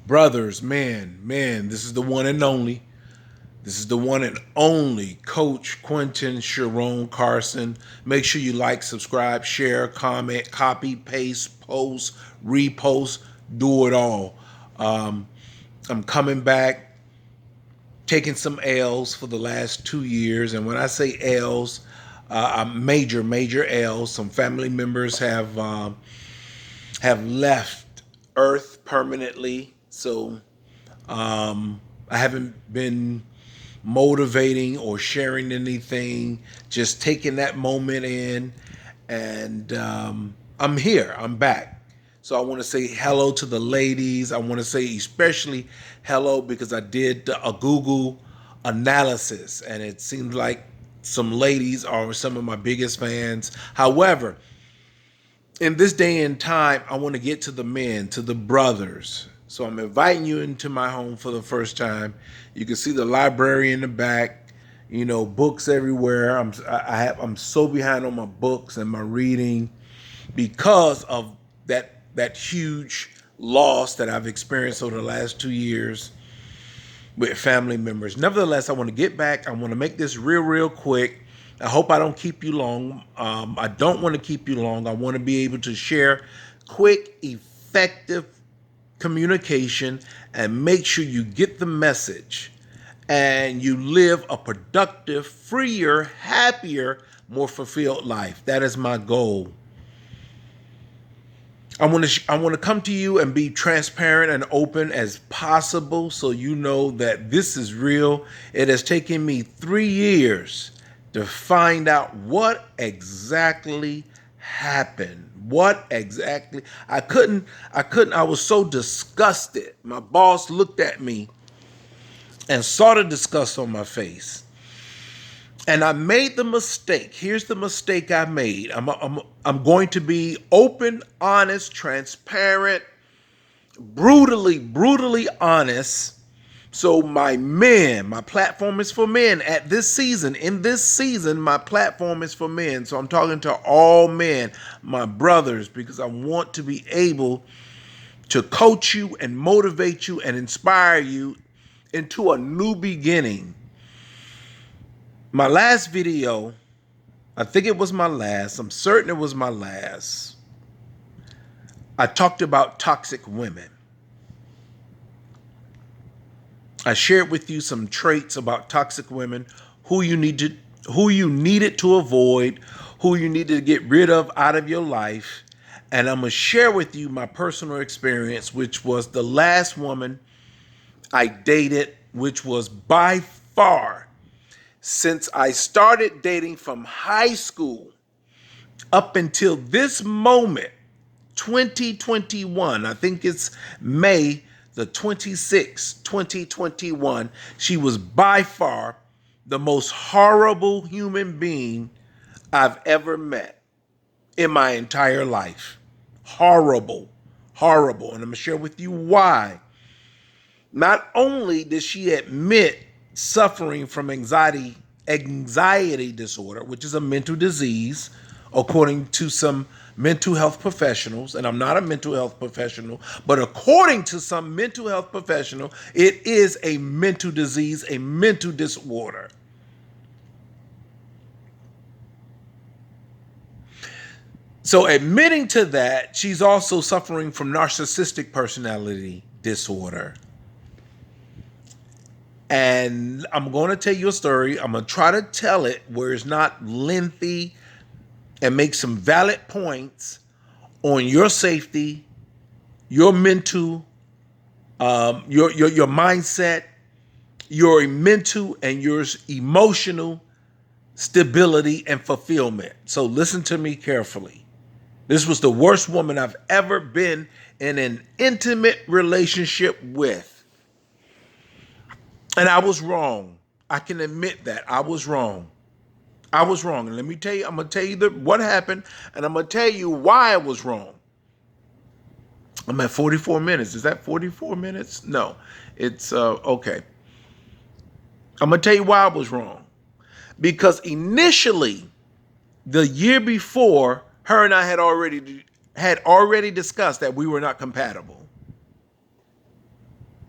Brothers, man, this is the one and only. This is the one and only Coach Quentin Sharon Carson. Make sure you like, subscribe, share, comment, copy, paste, post, repost, do it all. Um, I'm coming back, taking some L's for the last 2 years. And when I say L's, major L's. Some family members have left Earth permanently. So I haven't been motivating or sharing anything, just taking that moment in. And I'm here, I'm back. So I want to say hello to the ladies. I want to say especially hello because I did a Google analysis and it seems like some ladies are some of my biggest fans. However, in this day and time, I want to get to the men, to the brothers. So I'm inviting you into my home for the first time. You can see the library in the back, books everywhere. I'm so behind on my books and my reading because of that huge loss that I've experienced over the last 2 years with family members. Nevertheless, I want to get back. I want to make this real quick. I hope I don't keep you long. I don't want to keep you long. I want to be able to share quick, effective communication and make sure you get the message and you live a productive, freer, happier, more fulfilled life. That is my goal. I want to come to you and be transparent and open as possible so you know that this is real. It has taken me 3 years to find out what exactly happened. I was so disgusted. My boss looked at me and saw the disgust on my face. And I made the mistake. Here's the mistake I made. I'm going to be open, honest, transparent, brutally honest. So my platform is for men at this season. In this season, my platform is for men. So I'm talking to all men, my brothers, because I want to be able to coach you and motivate you and inspire you into a new beginning. My last video, I think it was my last. I'm certain it was my last. I talked about toxic women. I shared with you some traits about toxic women, who you needed to avoid, who you needed to get rid of out of your life. And I'm going to share with you my personal experience, which was the last woman I dated, which was by far, since I started dating from high school up until this moment, 2021, I think it's May the 26th, 2021, she was by far the most horrible human being I've ever met in my entire life. Horrible. And I'm going to share with you why. Not only did she admit suffering from anxiety disorder, which is a mental disease, according to some mental health professionals, and I'm not a mental health professional, but according to some mental health professional, it is a mental disease, a mental disorder. So admitting to that, she's also suffering from narcissistic personality disorder. And I'm going to tell you a story. I'm going to try to tell it where it's not lengthy and make some valid points on your safety, your mental, your mindset, your mental and your emotional stability and fulfillment. So listen to me carefully. This was the worst woman I've ever been in an intimate relationship with. And I was wrong. I can admit that I was wrong. And let me tell you, I'm going to tell you what happened, and I'm going to tell you why I was wrong. I'm at 44 minutes. Is that 44 minutes? No, it's okay. I'm going to tell you why I was wrong. Because initially, the year before, her and I had already discussed that we were not compatible.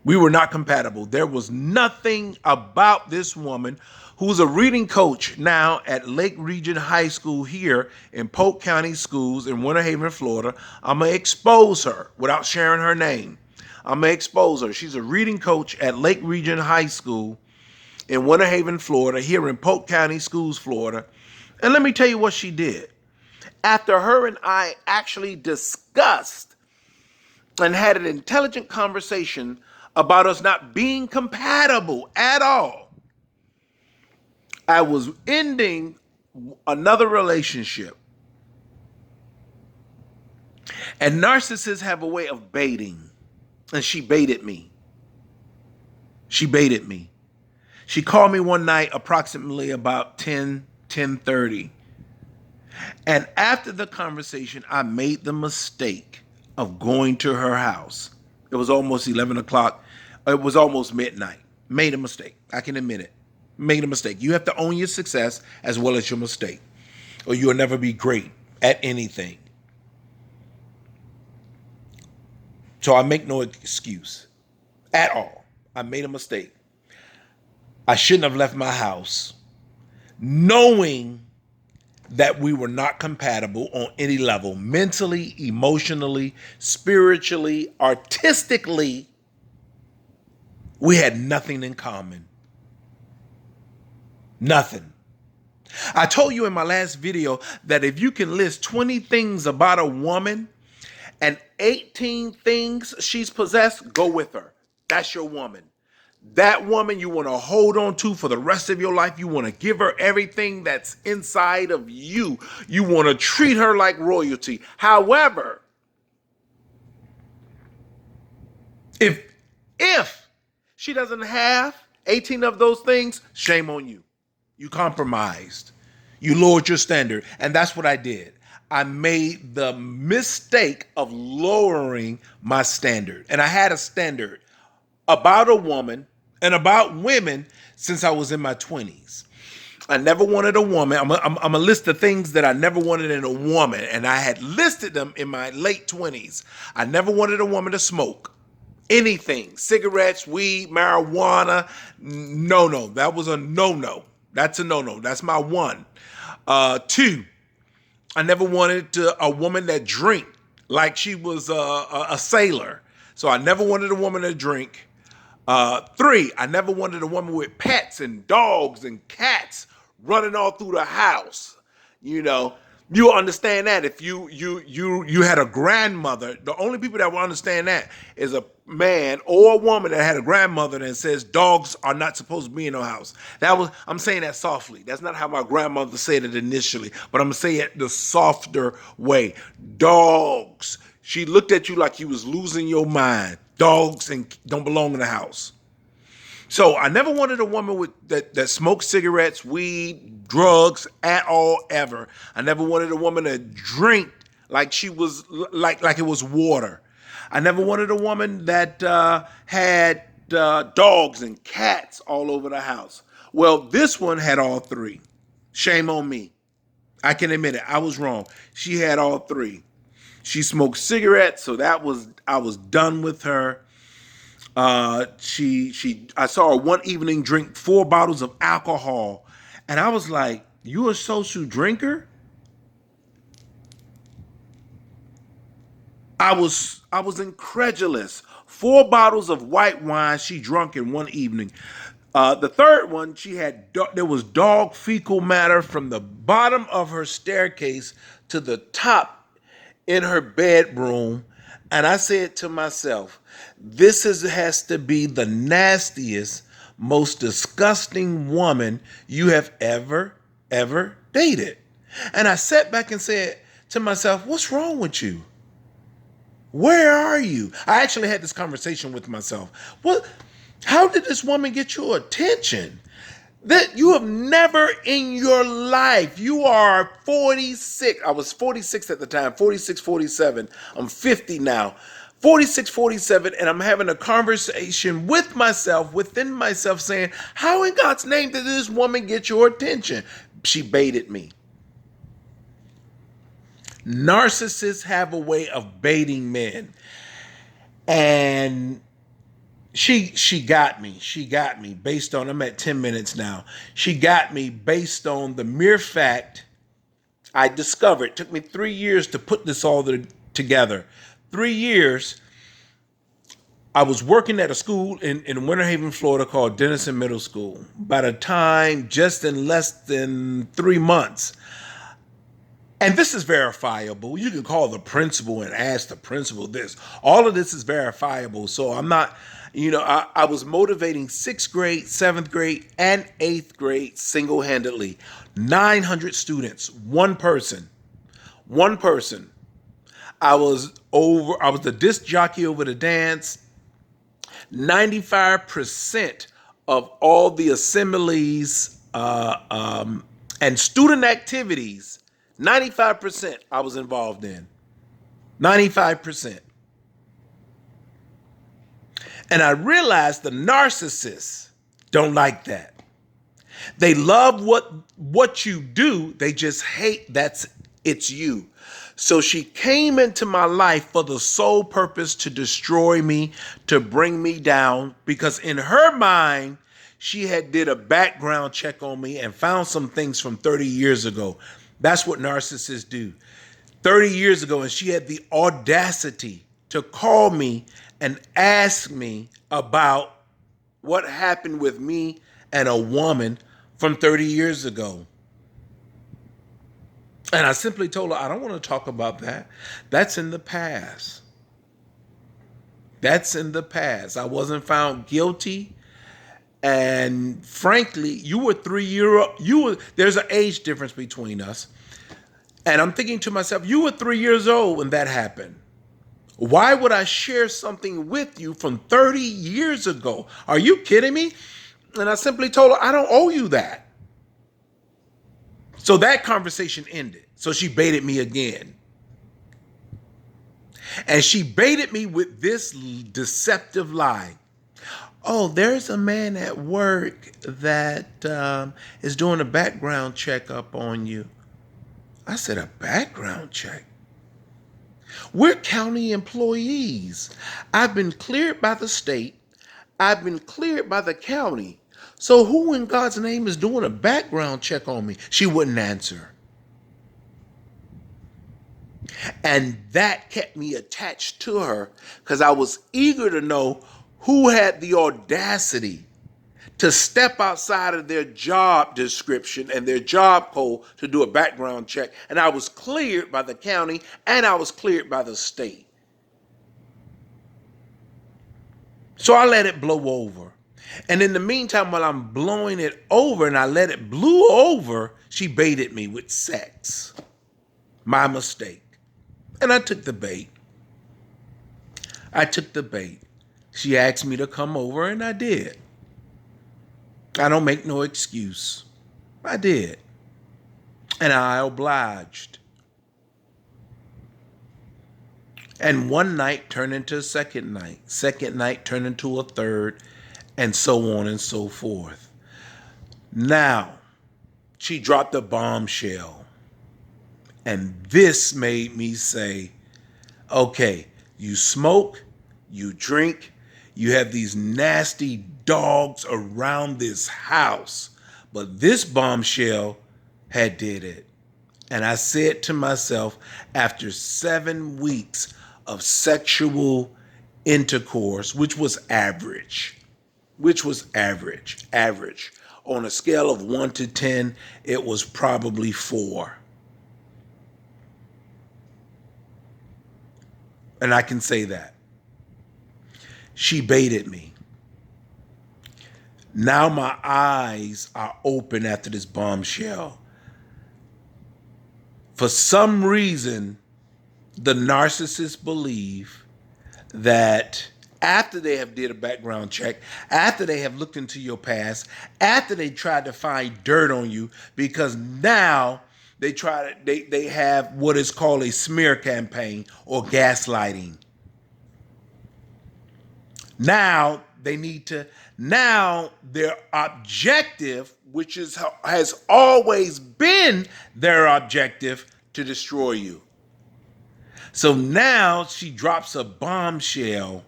We were not compatible. There was nothing about this woman, who's a reading coach now at Lake Region High School here in Polk County Schools in Winter Haven, Florida. I'm going to expose her without sharing her name. I'm going to expose her. She's a reading coach at Lake Region High School in Winter Haven, Florida, here in Polk County Schools, Florida. And let me tell you what she did. After her and I actually discussed and had an intelligent conversation about us not being compatible at all, I was ending another relationship. And narcissists have a way of baiting. And she baited me. She baited me. She called me one night approximately about 10:30. And after the conversation, I made the mistake of going to her house. It was almost 11 o'clock. It was almost midnight. Made a mistake. I can admit it. Made a mistake. You have to own your success as well as your mistake, or you'll never be great at anything. So I make no excuse at all. I made a mistake. I shouldn't have left my house knowing that we were not compatible on any level, mentally, emotionally, spiritually, artistically. We had nothing in common. Nothing. I told you in my last video that if you can list 20 things about a woman and 18 things she's possessed, go with her. That's your woman. That woman you want to hold on to for the rest of your life. You want to give her everything that's inside of you. You want to treat her like royalty. However, if she doesn't have 18 of those things, shame on you. You compromised. You lowered your standard. And that's what I did. I made the mistake of lowering my standard. And I had a standard about a woman and about women since I was in my 20s. I never wanted a woman. I'm a list of things that I never wanted in a woman. And I had listed them in my late 20s. I never wanted a woman to smoke anything. Cigarettes, weed, marijuana. No. That was a no. That's a no. That's my one. Two, I never wanted a woman that drank like she was a sailor. So I never wanted a woman to drink. Three, I never wanted a woman with pets and dogs and cats running all through the house. You know, you understand that if you had a grandmother. The only people that will understand that is a man or a woman that had a grandmother that says dogs are not supposed to be in the house. I'm saying that softly. That's not how my grandmother said it initially, but I'm saying it the softer way. Dogs. She looked at you like you was losing your mind. Dogs and don't belong in the house. So I never wanted a woman that smoked cigarettes, weed, drugs at all, ever. I never wanted a woman to drink like she was like it was water. I never wanted a woman that had dogs and cats all over the house. Well, this one had all three. Shame on me. I can admit it. I was wrong. She had all three. She smoked cigarettes, so I was done with her. I saw her one evening drink 4 bottles of alcohol, and I was like, "You a social drinker?" I was incredulous. 4 bottles of white wine she drunk in one evening. The third one, there was dog fecal matter from the bottom of her staircase to the top in her bedroom. And I said to myself, this has to be the nastiest, most disgusting woman you have ever dated. And I sat back and said to myself, what's wrong with you? Where are you? I actually had this conversation with myself. How did this woman get your attention? That you have never in your life, you are 46. I was 46 at the time, 46, 47. I'm 50 now. 46, 47, and I'm having a conversation with myself, within myself, saying, how in God's name did this woman get your attention? She baited me. Narcissists have a way of baiting men. And she got me. She got me based on, I'm at 10 minutes now. She got me based on the mere fact I discovered. It took me 3 years to put this all together. 3 years. I was working at a school in Winter Haven, Florida called Denison Middle School. By the time, just in less than 3 months, and this is verifiable. You can call the principal and ask the principal this. All of this is verifiable. So I'm not, I was motivating sixth grade, seventh grade, and eighth grade single-handedly. 900 students, one person. I was the disc jockey over the dance. 95% of all the assemblies and student activities, 95% I was involved in. 95%. And I realized the narcissists don't like that. They love what you do. They just hate it's you. So she came into my life for the sole purpose to destroy me, to bring me down, because in her mind, she had did a background check on me and found some things from 30 years ago. That's what narcissists do. 30 years ago, and she had the audacity to call me and ask me about what happened with me and a woman from 30 years ago. And I simply told her, I don't want to talk about that. That's in the past. That's in the past. I wasn't found guilty. And frankly, you were 3 years old. There's an age difference between us. And I'm thinking to myself, you were 3 years old when that happened. Why would I share something with you from 30 years ago? Are you kidding me? And I simply told her, I don't owe you that. So that conversation ended. So she baited me again. And she baited me with this deceptive lie. Oh, there's a man at work that is doing a background checkup on you. I said, a background check? We're county employees. I've been cleared by the state. I've been cleared by the county. So who in God's name is doing a background check on me? She wouldn't answer. And that kept me attached to her because I was eager to know who had the audacity to step outside of their job description and their job code to do a background check. And I was cleared by the county and I was cleared by the state. So I let it blow over. And in the meantime, while I'm blowing it over and I let it blow over, she baited me with sex. My mistake. And I took the bait. She asked me to come over and I did. I don't make no excuse. I did. And I obliged. And one night turned into a second night. Second night turned into a third. And so on and so forth. Now, she dropped a bombshell. And this made me say, okay, you smoke, you drink, you have these nasty dogs around this house. But this bombshell had did it. And I said to myself, after 7 weeks of sexual intercourse, which was average. On a scale of 1 to 10, it was probably 4. And I can say that. She baited me. Now my eyes are open after this bombshell. For some reason, the narcissists believe that after they have did a background check, after they have looked into your past, after they tried to find dirt on you, because now they have what is called a smear campaign or gaslighting. Now their objective, which has always been their objective, to destroy you. So now she drops a bombshell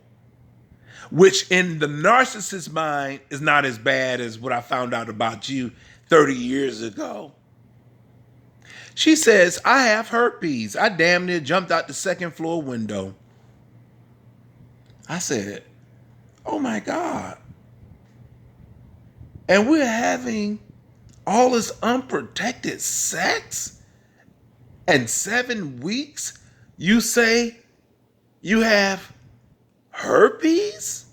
which in the narcissist mind is not as bad as what I found out about you 30 years ago. She says, I have herpes. I damn near jumped out the second floor window. I said, oh my God. And we're having all this unprotected sex? And 7 weeks, you say you have herpes?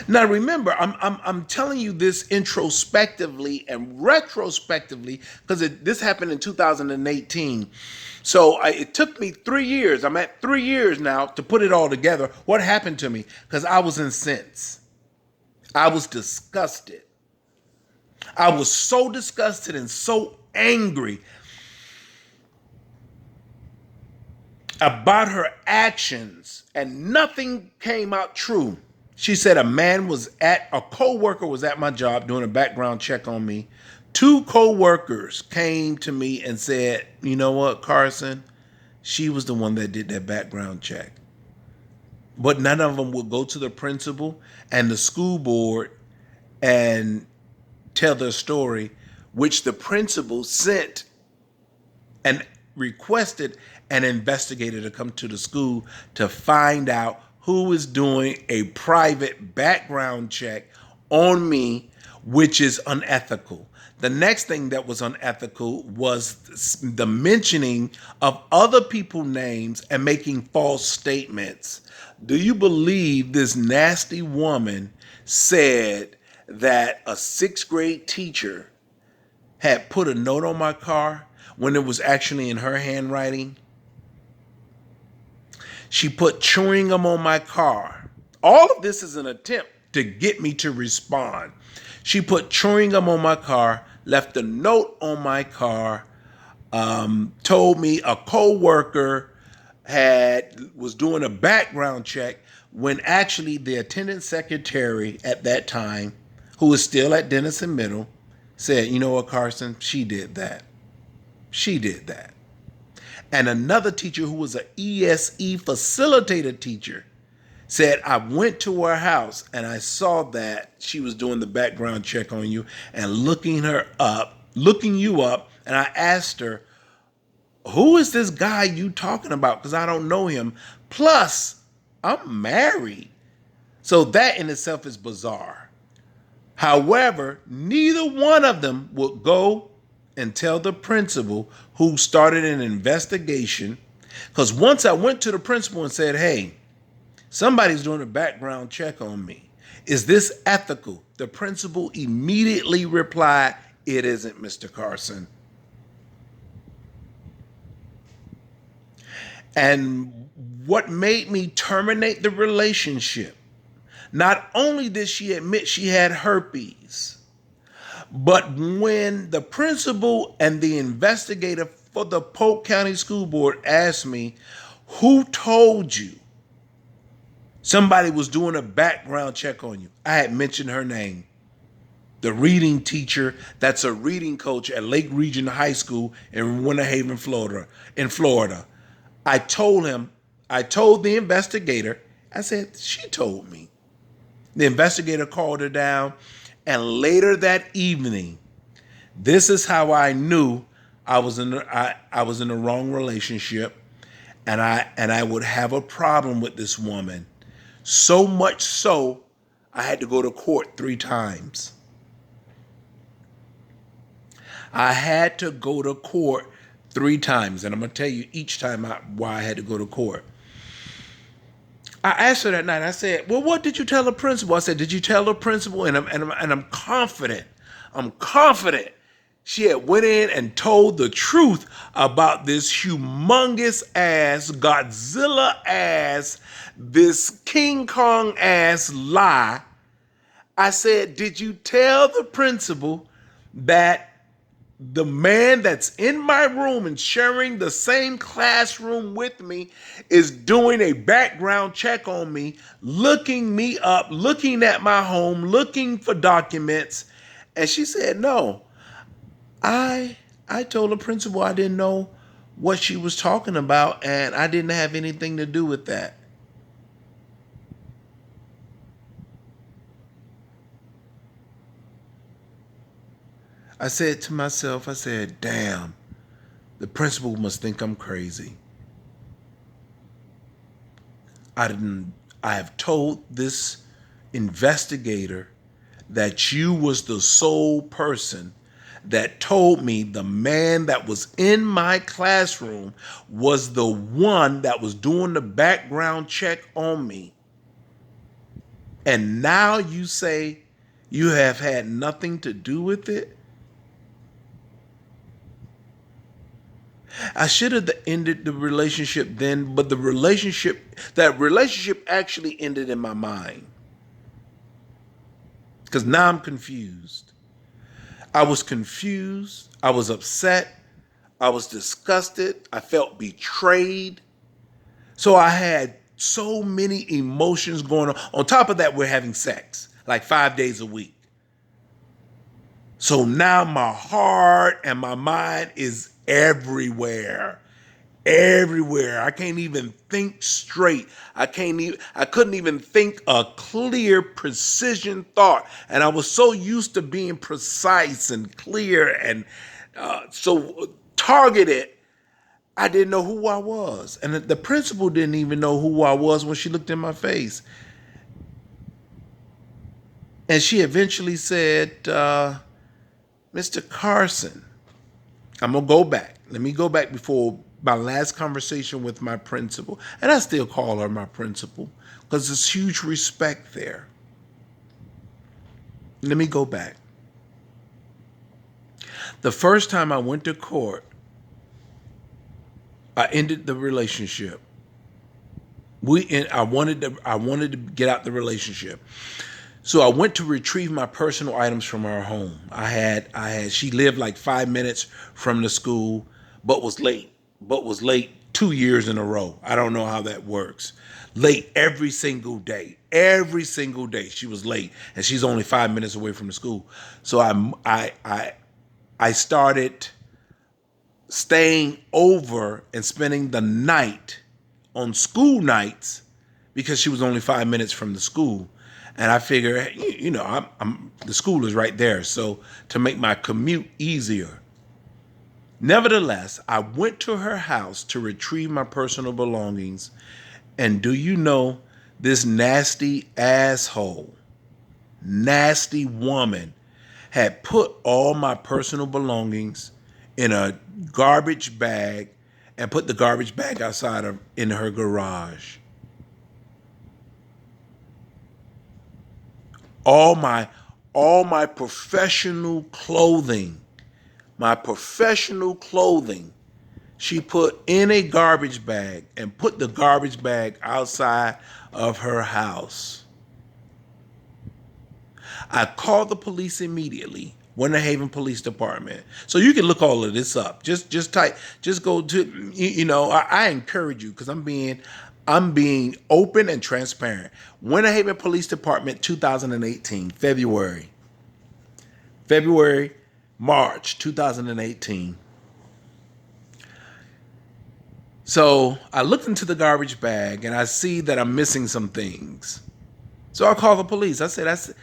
Now remember, I'm telling you this introspectively and retrospectively because this happened in 2018. So it took me 3 years. I'm at 3 years now to put it all together. What happened to me? Because I was incensed. I was disgusted. I was so disgusted and so angry about her actions, and nothing came out true. She said a co-worker was at my job doing a background check on me. 2 co-workers came to me and said, you know what, Carson? She was the one that did that background check. But none of them would go to the principal and the school board and tell their story, which the principal sent and requested an investigator to come to the school to find out who is doing a private background check on me, which is unethical. The next thing that was unethical was the mentioning of other people's names and making false statements. Do you believe this nasty woman said that a 6th grade teacher had put a note on my car when it was actually in her handwriting? She put chewing gum on my car. All of this is an attempt to get me to respond. She put chewing gum on my car, left a note on my car, told me a co-worker was doing a background check when actually the attendant secretary at that time, who was still at Denison Middle, said, you know what, Carson, she did that. She did that. And another teacher who was an ESE facilitator teacher said, I went to her house and I saw that she was doing the background check on you and looking you up. And I asked her, who is this guy you talking about? Because I don't know him. Plus, I'm married. So that in itself is bizarre. However, neither one of them would go and tell the principal, who started an investigation. Because once I went to the principal and said, hey, somebody's doing a background check on me. Is this ethical? The principal immediately replied, it isn't, Mr. Carson. And what made me terminate the relationship, not only did she admit she had herpes, but when the principal and the investigator for the Polk County School Board asked me, who told you somebody was doing a background check on you? I had mentioned her name. The reading teacher that's a reading coach at Lake Region High School in Winter Haven, Florida. I told the investigator, I said, she told me. The investigator called her down, and later that evening, this is how I knew I was in the wrong relationship, and I would have a problem with this woman. So much so, I had to go to court 3 times. I had to go to court 3 times, and I'm going to tell you each time why I had to go to court. I asked her that night, I said, well, what did you tell the principal? I said, did you tell the principal? And I'm confident she had went in and told the truth about this humongous ass, Godzilla ass, this King Kong ass lie. I said, did you tell the principal that the man that's in my room and sharing the same classroom with me is doing a background check on me, looking me up, looking at my home, looking for documents? And she said, no. I told the principal I didn't know what she was talking about, and I didn't have anything to do with that. I said to myself, I said, damn, the principal must think I'm crazy. I didn't, I have told this investigator that you was the sole person that told me the man that was in my classroom was the one that was doing the background check on me. And now you say you have had nothing to do with it? I should have ended the relationship then, but that relationship actually ended in my mind. Because now I'm confused. I was confused. I was upset. I was disgusted. I felt betrayed. So I had so many emotions going on. On top of that, we're having sex like 5 days a week. So now my heart and my mind is everywhere. Everywhere. I can't even think straight. I couldn't even think a clear precision thought. And I was so used to being precise and clear and so targeted. I didn't know who I was. And the principal didn't even know who I was when she looked in my face. And she eventually said, Mr. Carson, I'm going to go back. Let me go back before my last conversation with my principal. And I still call her my principal because there's huge respect there. Let me go back. The first time I went to court, I ended the relationship. I wanted to get out the relationship. So I went to retrieve my personal items from our home. She lived like 5 minutes from the school, but was late 2 years in a row. I don't know how that works. Late every single day. Every single day she was late, and she's only 5 minutes away from the school. So I started staying over and spending the night on school nights because she was only 5 minutes from the school. And I figure, the school is right there. So to make my commute easier. Nevertheless, I went to her house to retrieve my personal belongings. And do you know, this nasty asshole, nasty woman had put all my personal belongings in a garbage bag and put the garbage bag in her garage. All my professional clothing, she put in a garbage bag and put the garbage bag outside of her house. I called the police immediately, Winter Haven Police Department. So you can look all of this up. Just go to, I encourage you because I'm being open and transparent. Winter Haven Police Department, 2018, March 2018. So I looked into the garbage bag and I see that I'm missing some things. So I call the police. I said,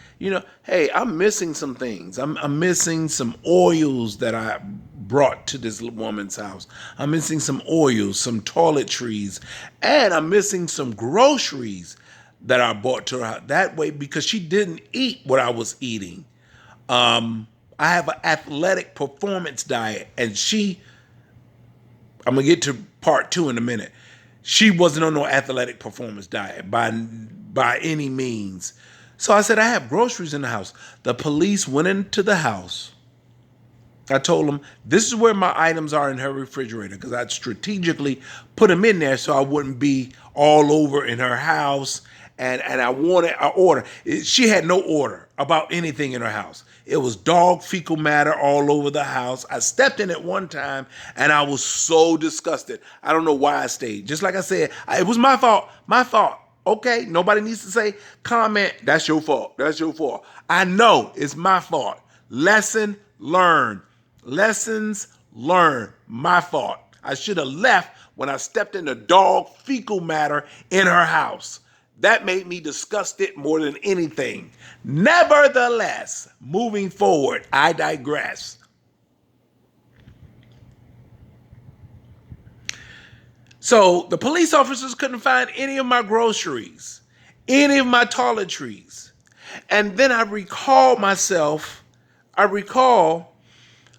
hey, I'm missing some things. I'm missing some oils that I brought to this woman's house. I'm missing some oils, some toiletries, and I'm missing some groceries that I bought to her house. That way, because she didn't eat what I was eating. I have an athletic performance diet, and I'm going to get to part 2 in a minute. She wasn't on no athletic performance diet by any means. So I said, I have groceries in the house. The police went into the house. I told them, this is where my items are in her refrigerator, because I'd strategically put them in there so I wouldn't be all over in her house. And I wanted an order. She had no order about anything in her house. It was dog fecal matter all over the house. I stepped in it one time and I was so disgusted. I don't know why I stayed. Just like I said, it was my fault. My fault. Okay, nobody needs to say, comment, that's your fault. That's your fault. I know it's my fault. Lesson learned. Lessons learned. My fault. I should have left when I stepped in the dog fecal matter in her house. That made me disgusted more than anything. Nevertheless, moving forward, I digress. So the police officers couldn't find any of my groceries, any of my toiletries. And then I recall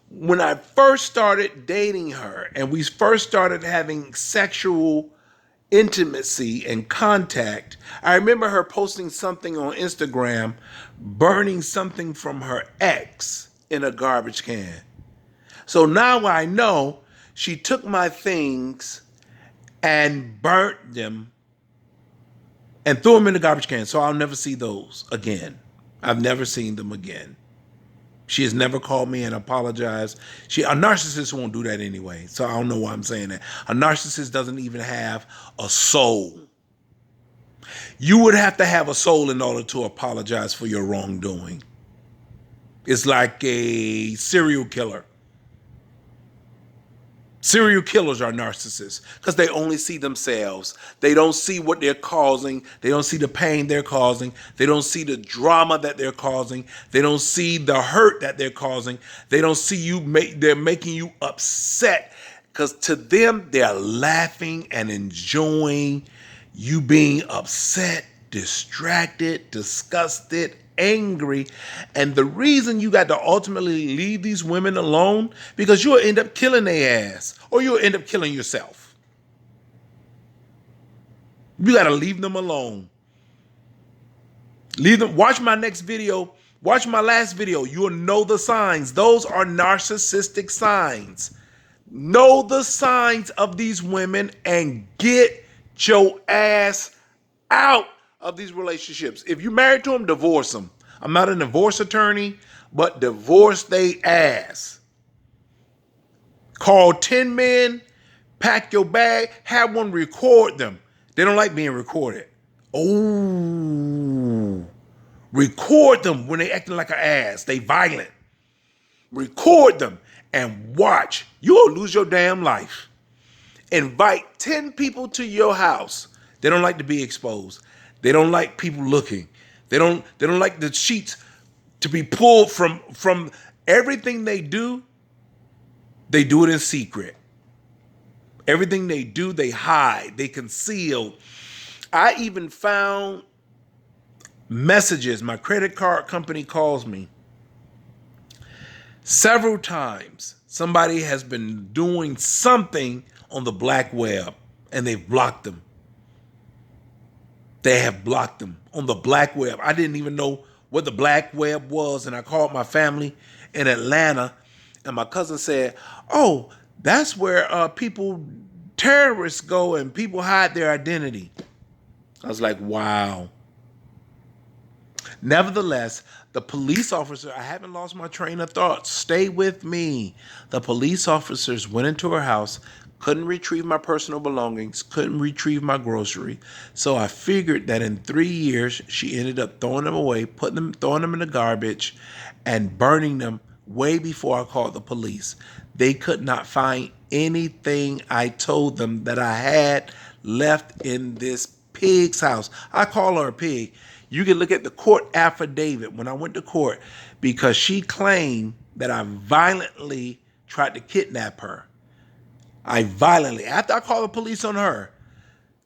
when I first started dating her and we first started having sexual intimacy and contact. I remember her posting something on Instagram, burning something from her ex in a garbage can. So now I know she took my things and burnt them and threw them in the garbage can. So I'll never see those again. I've never seen them again. She has never called me and apologized. A narcissist won't do that anyway. So I don't know why I'm saying that. A narcissist doesn't even have a soul. You would have to have a soul in order to apologize for your wrongdoing. It's like a serial killer. Serial killers are narcissists because they only see themselves. They don't see what they're causing. They don't see the pain they're causing. They don't see the drama that they're causing. They don't see the hurt that they're causing. They don't see they're making you upset because to them, they're laughing and enjoying you being upset, distracted, disgusted, angry. And the reason you got to ultimately leave these women alone, because you'll end up killing their ass or you'll end up killing yourself. You got to leave them alone. Leave them. Watch my next video. Watch my last video. You'll know the signs. Those are narcissistic signs. Know the signs of these women and get your ass out of these relationships. If you're married to them, divorce them. I'm not a divorce attorney, but divorce they ass. Call 10 men, pack your bag, have one record them. They don't like being recorded. Oh, record them when they acting like an ass. They violent. Record them and watch. You'll lose your damn life. Invite 10 people to your house. They don't like to be exposed. They don't like people looking. They don't like the sheets to be pulled from everything they do. They do it in secret. Everything they do, they hide, they conceal. I even found messages. My credit card company calls me several times. Somebody has been doing something on the black web and they've blocked them. They have blocked them on the black web. I didn't even know what the black web was. And I called my family in Atlanta and my cousin said, oh, that's where terrorists go and people hide their identity. I was like, wow. Nevertheless, the police officer, I haven't lost my train of thought. Stay with me. The police officers went into her house, couldn't retrieve my personal belongings, couldn't retrieve my grocery. So I figured that in 3 years, she ended up throwing them away, throwing them in the garbage and burning them way before I called the police. They could not find anything I told them that I had left in this pig's house. I call her a pig. You can look at the court affidavit when I went to court because she claimed that I violently tried to kidnap her. After I called the police on her,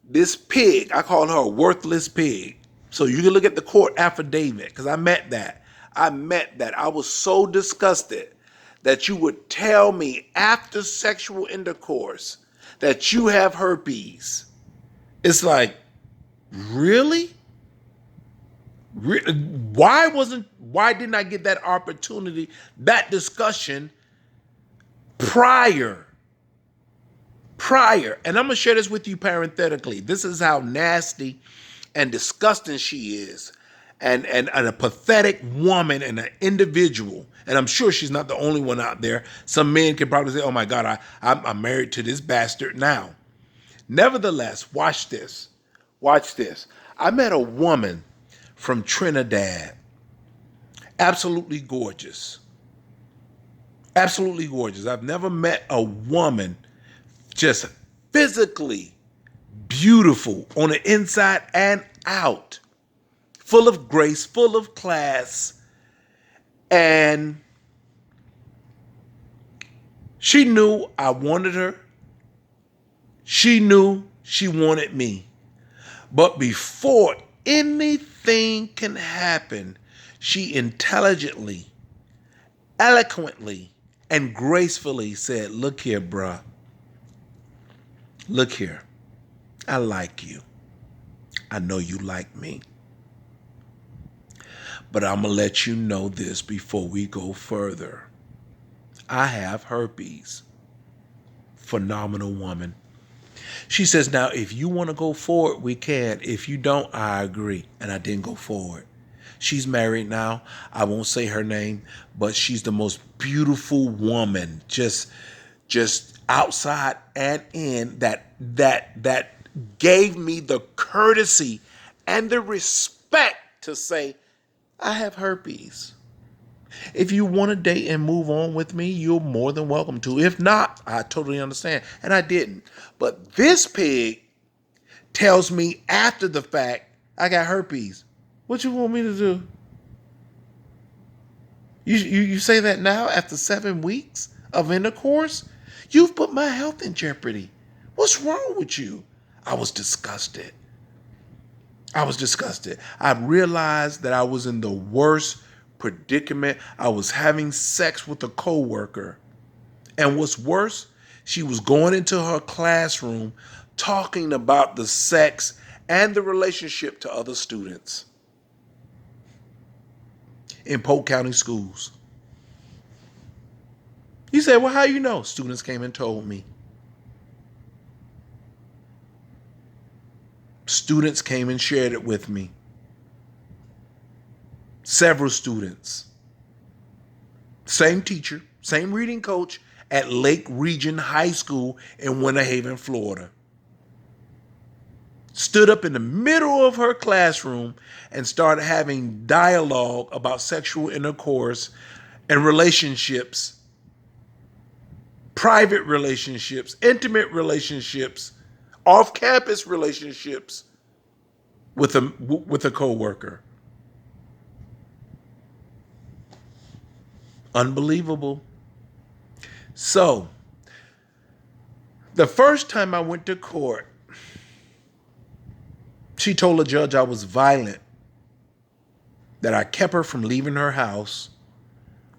this pig, I called her a worthless pig. So you can look at the court affidavit because I met that. I was so disgusted that you would tell me after sexual intercourse that you have herpes. It's like, really? Why didn't I get that opportunity, that discussion prior? And I'm going to share this with you parenthetically. This is how nasty and disgusting she is. And a pathetic woman and an individual. And I'm sure she's not the only one out there. Some men can probably say, oh my God, I'm married to this bastard now. Nevertheless, watch this. I met a woman from Trinidad. Absolutely gorgeous. Absolutely gorgeous. I've never met a woman just physically beautiful on the inside and out. Full of grace, full of class. And she knew I wanted her. She knew she wanted me. But before anything can happen, she intelligently, eloquently, and gracefully said, look here, bruh. Look here. I like you. I know you like me. But I'm going to let you know this before we go further. I have herpes. Phenomenal woman. She says, now, if you want to go forward, we can. If you don't, I agree. And I didn't go forward. She's married now. I won't say her name, but she's the most beautiful woman, just outside and in, that gave me the courtesy and the respect to say, I have herpes. If you want to date and move on with me, you're more than welcome to. If not, I totally understand. And I didn't. But this pig tells me after the fact, I got herpes. What you want me to do? You say that now after 7 weeks of intercourse? You've put my health in jeopardy. What's wrong with you? I was disgusted. I realized that I was in the worst predicament. I was having sex with a coworker. And what's worse, she was going into her classroom talking about the sex and the relationship to other students in Polk County schools. You say, well, how you know? Students came and told me. Students came and shared it with me. Several students. Same teacher, same reading coach at Lake Region High School in Winter Haven, Florida. Stood up in the middle of her classroom and started having dialogue about sexual intercourse and relationships, private relationships, intimate relationships, off-campus relationships with a coworker. Unbelievable. So, the first time I went to court, she told the judge I was violent, that I kept her from leaving her house,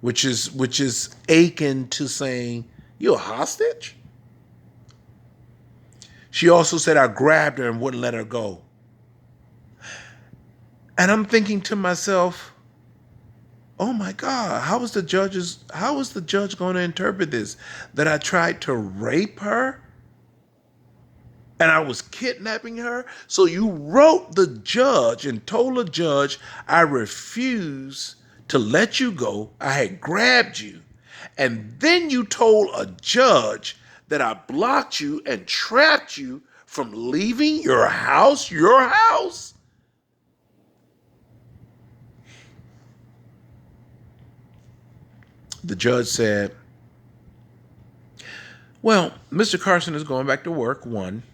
which is akin to saying, you a hostage? She also said I grabbed her and wouldn't let her go. And I'm thinking to myself, oh my God, how is the judge going to interpret this? That I tried to rape her? And I was kidnapping her? So you wrote the judge and told the judge I refuse to let you go. I had grabbed you. And then you told a judge that I blocked you and trapped you from leaving your house? Your house? The judge said, well, Mr. Carson is going back to work, one,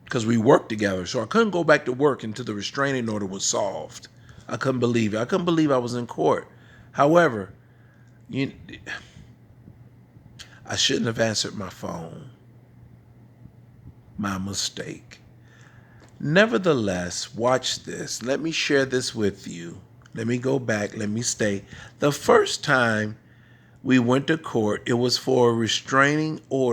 because we worked together. So I couldn't go back to work until the restraining order was solved. I couldn't believe it. I couldn't believe I was in court. However, I shouldn't have answered my phone. My mistake. Nevertheless, watch this. Let me share this with you. Let me go back. Let me stay. The first time we went to court, it was for a restraining order